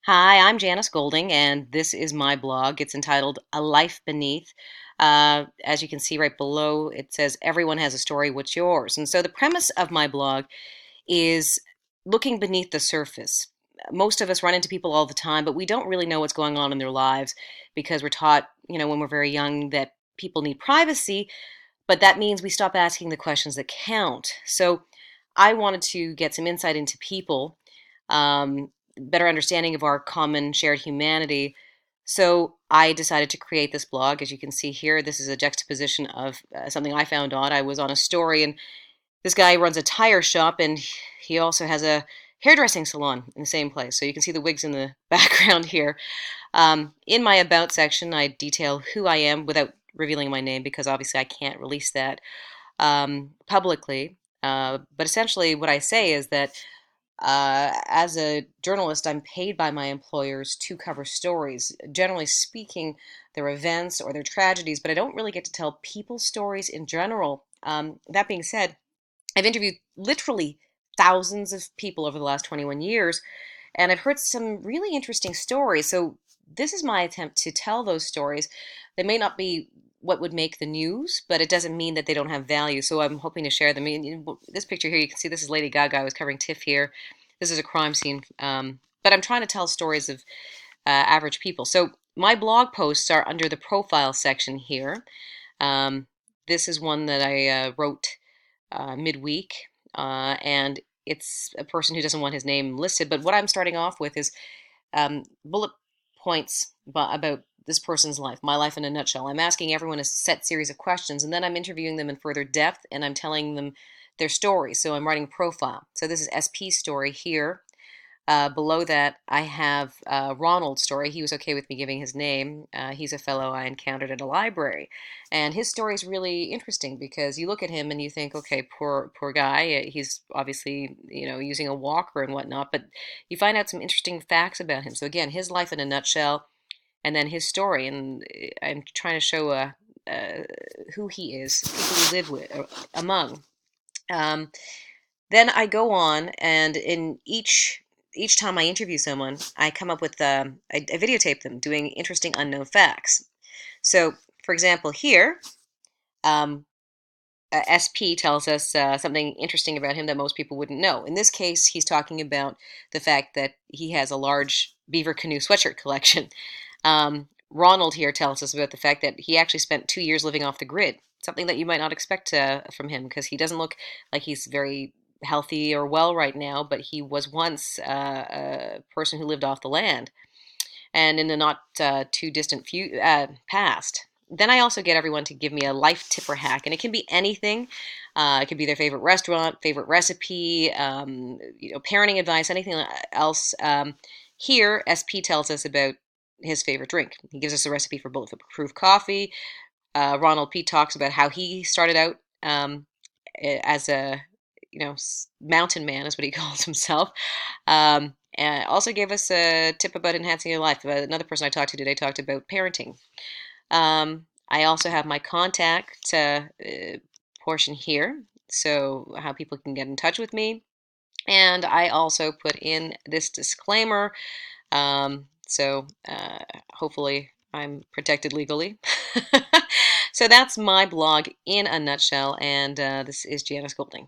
Hi, I'm Janice Golding, and this is my blog. It's entitled A Life Beneath. As you can see right below, it says, Everyone has a story, what's yours? And so the premise of my blog is looking beneath the surface. Most of us run into people all the time, but we don't really know what's going on in their lives because we're taught, when we're very young that people need privacy, but that means we stop asking the questions that count. So I wanted to get some insight into people, better understanding of our common shared humanity. So I decided to create this blog. As you can see here, this is a juxtaposition of something I found odd. I was on a story, and this guy runs a tire shop, and he also has a hairdressing salon in the same place. So you can see the wigs in the background here. In my About section, I detail who I am without revealing my name because obviously I can't release that publicly. But essentially, what I say is that as a journalist, I'm paid by my employers to cover stories. Generally speaking, their events or their tragedies, but I don't really get to tell people's stories in general. That being said, I've interviewed literally thousands of people over the last 21 years, and I've heard some really interesting stories. So this is my attempt to tell those stories. They may not be what would make the news, but it doesn't mean that they don't have value. So I'm hoping to share them. This picture here, you can see this is Lady Gaga. I was covering TIFF here. This is a crime scene. But I'm trying to tell stories of average people. So my blog posts are under the profile section here. Um, this is one that I wrote midweek, and it's a person who doesn't want his name listed. But what I'm starting off with is bullet points about this person's life, my life in a nutshell. I'm asking everyone a set series of questions, and then I'm interviewing them in further depth, and I'm telling them their story. So I'm writing a profile. So this is SP's story here. Below that, I have Ronald's story. He was okay with me giving his name. He's a fellow I encountered at a library, and his story is really interesting because you look at him and you think, okay, poor guy. He's obviously using a walker and whatnot, but you find out some interesting facts about him. So again, his life in a nutshell, and then his story. And I'm trying to show uh, who he is, people he lived with, among. Um, then I go on, and in each time I interview someone, I come up with I videotape them doing interesting unknown facts. So, for example, here, um, SP tells us something interesting about him that most people wouldn't know. In this case, he's talking about the fact that he has a large beaver canoe sweatshirt collection. Ronald here tells us about the fact that he actually spent 2 years living off the grid, something that you might not expect from him because he doesn't look like he's very healthy or well right now, but he was once a person who lived off the land and in the not too distant past. Then I also get everyone to give me a life tipper hack, and it can be anything. It can be their favorite restaurant, favorite recipe, parenting advice, anything else. Here, SP tells us about his favorite drink. He gives us a recipe for bulletproof coffee. Ronald P talks about how he started out as a mountain man, is what he calls himself. And also gave us a tip about enhancing your life. Another person I talked to today talked about parenting. I also have my contact portion here, so how people can get in touch with me. And I also put in this disclaimer, so hopefully I'm protected legally. So that's my blog in a nutshell, and this is Janice Golding.